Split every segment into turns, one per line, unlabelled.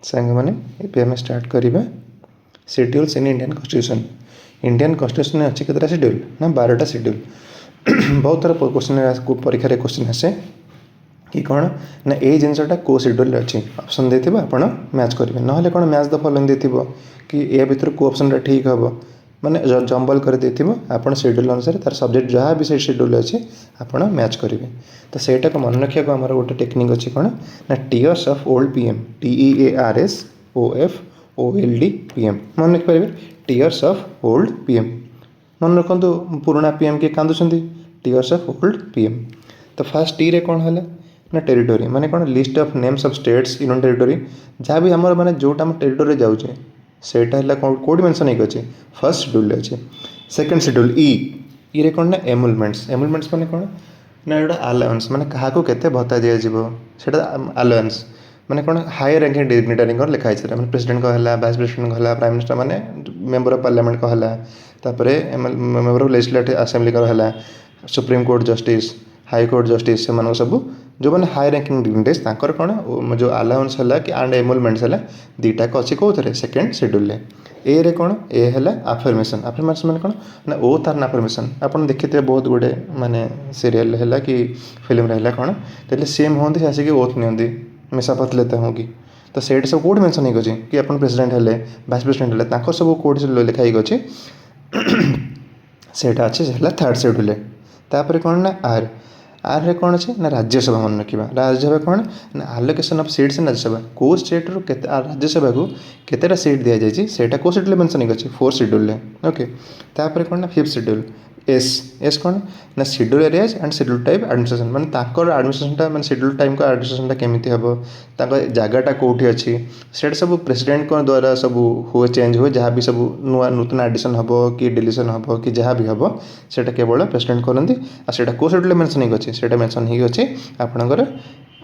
सांग मैंने ये आम स्टार्ट करवा schedules in Indian constitution. Indian constitution अच्छे केतटा शेड्यूल ना 12टा शेड्यूल। बहुत थर क्वेश्चन परीक्षा क्वेश्चन आसे कि कौन ना ये जिनसा कौ शेड्यूल अच्छी ऑप्शन देते आपण मैच करेंगे ना कौन मैच द फॉलोइंग देथिबो कि या भितर को ऑप्शन ठीक हम माने जंबल कर देथिबो आपण शेड्यूल अनुसार तार सब्जेक्ट जहाँ भी से शेड्यूल अच्छे आपण मैच करेंगे। तो सेटा को मन रखा आमर गोटे टेक्निक अच्छी कौन ना tears of old PM TEARSOFOLD PM मन रखिपारे टीयर्स ऑफ ओल्ड पीएम मन रखु पुराना पीएम किए कांदुंट टीयर्स ऑफ ओल्ड पीएम। तो फास्ट टी रे कौन है ना टेरिटोरी माने कौन list of names of states union territory जहाँ भी आमर माने जोटा आम टेरिटोरी जाऊे सेटा है कौट मेंशन होगी अच्छे फर्स्ट शेड्यूल अच्छे। सेकंड शेड्यूल ई रे कौन ना एमुलमेंट्स माने कौन ना गोटे अलाउंस माने क्या केते भत्ता दिज्व अलाउंस माने कौन हायर रैंकिंग डिग्निटरी लिखाई मैंने प्रेसिडेंट कहला वाइस प्रेसिडेंट कहला प्राइम मिनिस्टर माने मेंबर ऑफ पार्लियामेंट कहला मेंबर ऑफ लेजिस्लेटिव असेंबली कहला supreme court justice high court justice से सब जो मैंने हाई रैंकिंग डिग्निटरीज तांकर कौन जो अलाउंस है कि एंड एमुलमेंट्स है दुईटाक अच्छी कौन सेकेंड शेड्यूल ए रे कौन ए है आफर्मेशन माने कौन ना ओथ आर आफर्मेशन आप देखिए बहुत गुड़े माने सीरियल है कि फिल्म है कौन तो सेम होती आसिक ओथ नि मिशा पतलेता हूँ कि तो सेट सब कौट मेंशन होगी कि आप प्रेसिडेंट है वाइस प्रेसिडेंट है सब कौट लिखाई अच्छे सेटा अच्छे से थर्ड शेड्यूल तापर कौन ना आर रे कौन अच्छे ना राज्यसभा मन रखा राज्यसभा कौन ना allocation of seats in Rajya Sabha कौ स्टेट रू राज्यसभा को केतेटा सीट दि जाए सेटा कौ शेड्यूल मेंशन होगी फोर्थ शेड्यूल ओके। तापर कौन ना फिफ्थ शेड्यूल एस कौन ना schedule areas and schedule type administration माने ताकर एडमिनिस्ट्रेशन माने शेड्यूल टाइम को एडमिनिस्ट्रेशन केमिति हबो ताको जगहटा कोठी अच्छी सेट सब प्रेसिडेंट को द्वारा सब हुए चेंज हुए जहाँ भी सब नुआ नूतन एडिशन हबो कि डिलीशन हबो कि जहाँ भी हबो सेटा केवल प्रेसिडेंट करंती आ सेटा को शेड्यूल मेंशन होगी अच्छे सेटा मेंशन होगी अच्छे आपनकर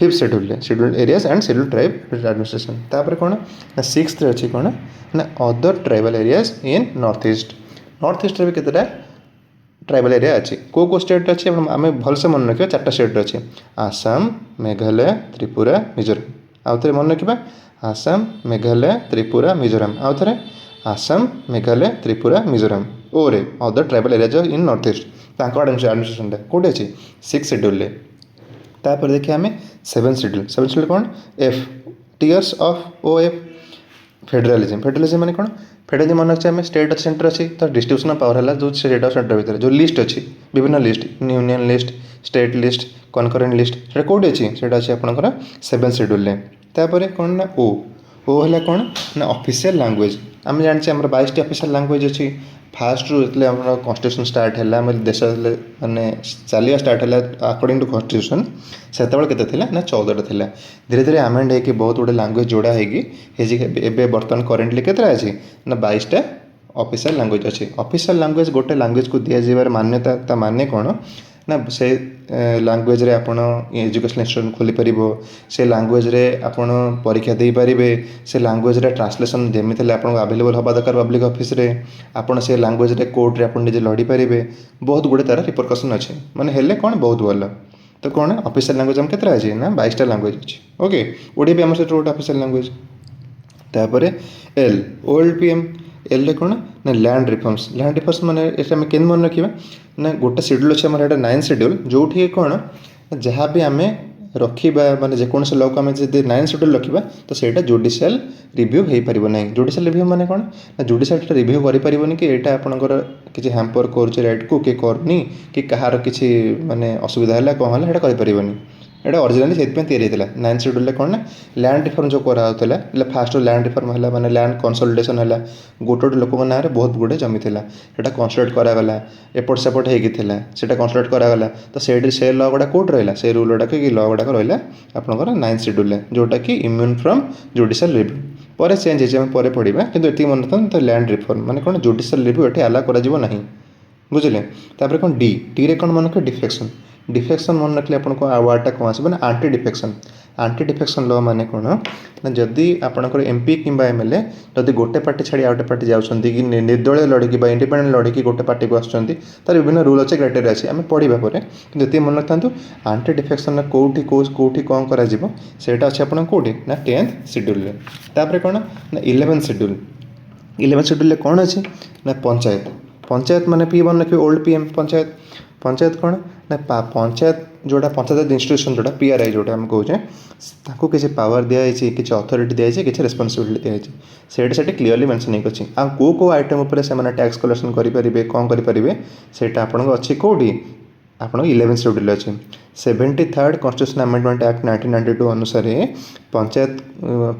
fifth schedule areas and schedule tribe administration. तापर कौन ना सिक्स्थ अच्छी कौन ना other tribal areas in North east भी केतेटा ट्राइबल एरिया अच्छी कौ स्टेट अच्छी आम भलसे मन रखा 4टा स्टेट अच्छे आसाम मेघालय त्रिपुरा मिजोराम आउ थे मन रखा आसाम मेघालय त्रिपुरा मिजोराम आउ थे Assam Meghalaya Tripura Mizoram or other tribal area in North East administration कौटे अच्छी 6th शेड्यूल। तापर देखिए आम 7th शेड्यूल कौन F tiers of OF federalism माने कौन फेडरालिज्म मन रखिए स्टेट अच्छे सेंटर अच्छी तो डिस्ट्रीब्यूशन ऑफ पावर है जो स्टेट और सेंटर भितर जो लिस्ट अच्छी विभिन्न list union list state list concurrent list से कौटे अच्छी से अच्छी आपंकर 7th शेड्यूल। तापर कौन ना ओ है कौन ना ऑफिशियल लैंग्वेज आम जाने आम 22टी ऑफिशियल लैंग्वेज अच्छी फास्ट रू जो कॉन्स्टिट्यूशन स्टार्ट है देश माने चलिया स्टार्ट है अकॉर्डिंग टू कॉन्स्टिट्यूशन से के ना 14टा थिला धीरे धीरे आमेंड होगी बहुत गुड़े लैंग्वेज जोड़ा होगी बर्तमान करेन्टली के अच्छी ना 22टा ऑफिशियल लैंग्वेज अच्छी। ऑफिशियल लैंग्वेज गोटे लैंग्वेज को दि जावर मान्यता माने कौन ना से लैंग्वेज रे आपण एजुकेशन इंस्टीट्यूशन खोली परिबो से लैंग्वेज रे आपण परीक्षा दे पारिबे से लैंग्वेज रे ट्रांसलेशन जेमिति आपण अवेलेबल हबा दरकार पब्लिक ऑफिस रे आपण से लैंग्वेज रे कोर्ट रे आपण निजे लड़ी पारिबे बहुत गुड़े तार रिपरकसन अच्छे माने हेले कौन बहुत भल। तो कौन ऑफिशियल लैंग्वेज हम केतरा अछि ना 22टा लैंग्वेज अच्छी ओके ओडिया भी हमर से गोटे ऑफिशियल लैंग्वेज। तापर एल ओल्ड पीएम एल कौन ना लैंड रिफॉर्म्स माने आम के मन रखा ना गोटे शेड्यूल अच्छे आम 9th शेड्यूल जो कौन जहाँ भी आम रखा माने जेकोसी लॉ को आम 9th शेड्यूल रखा तो सहीटा जुडिशियल रिव्यू हो पार ना जुडिशियल रिव्यू माने कौन ना जुडिशियल रिव्यू कर कि यहाँ आपंकर किसी हैम्पर कर राइट को किए करनी कि कहार किसी माने असुविधा है कौन है करें एटा ओरिजिनली से 9th शेड्यूल कौन ना लैंड रिफॉर्म जो कराला फास्ट लैंड रिफॉर्म है माने लैंड कंसोलिडेशन है गोटे गोटे लोक ना बहुत गुड़े जमी था यहाँ कंसोलिडेट करागला एपट सेपट होता कंसोलिडेट करागला तो से लॉ गुड़ा कौट रहा से रूल गुड़ाक कि लॉ गुड़ाक रहा आपंकर 9th शेड्यूल जोटा कि इम्यून फ्रॉम जुडिशियल रिव्यू पर चेंज होकर पढ़ा कि मन रखते तो लैंड रिफॉर्म माने कौन जुडिशियल रिव्यू ये आला कर बुझे। तापर कौन डी रे कौन मन रख डिफेक्शन मन रखिए आपको वार्डटा कौन आसो ना आंटी डिफेक्शन लॉ माने कौन ना जदि आपंकर एमपी कि एमएलए जदि गोटे पार्टी छाड़ी आउटे पार्टी जाऊँगी कि निर्दलीय लड़की इंडिपेंडेंट लड़की गोटे पार्टी को आसुँच तार विभिन्न रूल अच्छे क्राइटेरिया अच्छे आम पढ़ा पर कि मन रखता आंटी डिफेक्शन कौटी कौन कर सेटा अच्छे आप कौटी ना 10th शेड्यूल तापर कौन ना 11th शेड्यूल कौन अच्छे ना पंचायत माने पी वन रखिए ओल्ड पीएम पंचायत कौन ना पंचायत जोड़ा पंचायत इंस्टीट्यूशन जोड़ा पीआरआई जोड़ा आम कहे ताको किसी पावर दिखाई किसी अथॉरिटी दिखाई किसी रेस्पॉन्सिबिलिटी दिखाई से क्लीयरली मेंशन होगी आ को आइटम उपर से टैक्स कलेक्शन करेंगे कौन करेंगे सेटा आपन अच्छी कौटी आप 11th शेड्यूल अच्छे 73rd कॉन्स्टिट्यूशन अमेंडमेंट एक्ट 1992 अनुसार पंचायत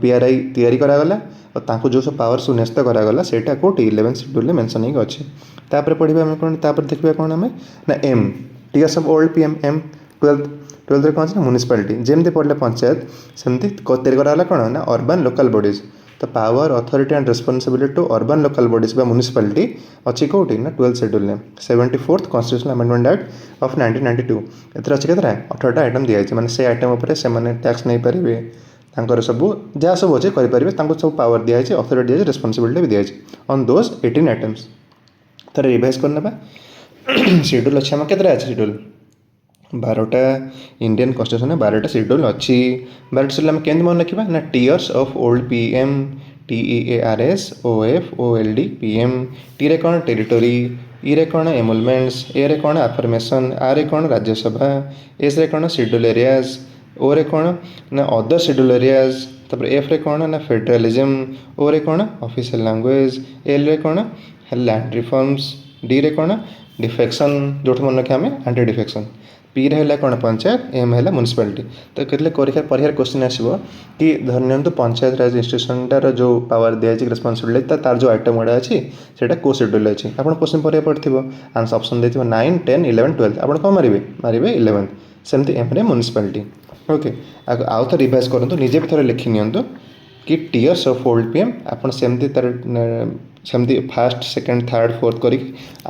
पीआरआई तैयारी करागला और तांको जो सब पावर सब न्यस्त करागला सेटा कौटी 11th शेड्यूल मेंशन होगी अच्छे तापर पढ़ा आम कौन तापर देखा कौन आम ना एम टीयर्स ऑफ ओल्ड पीएम एम 12th कौन ना म्युनिसिपालिटी जमी पढ़ले पंचायत सेमती तैयारी करागला कौन ना अर्बन लोकल बॉडीज तो power authority and responsibility to urban local bodies बा म्युनिसिपालिटी अच्छी कौटी ना 12th schedule 74th constitutional amendment act of 1992 एथर अच्छे केतरा 18टा आइटम दिखाई मैंने से आइटम उपर से टैक्स नहीं पारे तांकर सब जहाँ सब अच्छे करेंगे सब पावर दिखाई अथॉरिटी दिखाई रेस्पॉन्सिबिलिटी भी दिखाई ऑन दोज 18 आइटम्स तर रिवाइज करना शेड्यूल अच्छे आम केतरा अच्छे शेड्यूल 12टा इंडियन कॉन्स्टिट्यूशन में 12टा शेड्यूल अच्छी 12टा शेड्यूल आम केमती मन रखा ना tears of old PM TEARS OF OLD PM T रे कौन टेरिटोरी ई रे कौन एमुलमेंट्स ए रे कौन आफर्मेसन आर रे कौन राज्यसभा एस रे कौन शेड्यूल एरियाज ओ रे कौन ना अदर शेड्यूल एरियाज तापर एफ रे कौन ना फेडरलिज्म ओ रे कौन ऑफिशियल लैंग्वेज एल रे कौन लैंड रिफॉर्म्स डी रे कौन डिफेक्शन जो मन रखे आम एंटी डिफेक्शन पी रे कौन पंचायत एम है म्युनिसिपालिटी तो कहते परीक्षा क्वेश्चन आसो कि धरनियंतु पंचायत राज इंस्टीट्यूशनटार जो पावर दिखाई रेस्पॉन्सिबिलिटी तार जो आइटम गुड़ा अच्छी से को शेड्यूल अच्छी आप क्वेश्चन पढ़ा पड़े आंसर ऑप्शन देते 9, 10, 11, 12 आप कौन मारे 11th सेमती एम रे म्युनिसिपालिटी ओके आउ थ रिवाइज करूँ निजे भी थे लिखि नियंतु कि टीयर्स ऑफ ओल्ड पीएम आप सेमती तार सेमती फास्ट सेकेंड थर्ड फोर्थ कर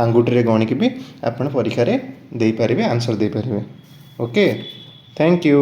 आंगुठी गणिकी भी आप परीक्षा दे पारे आंसर दे पारे ओके थैंक यू।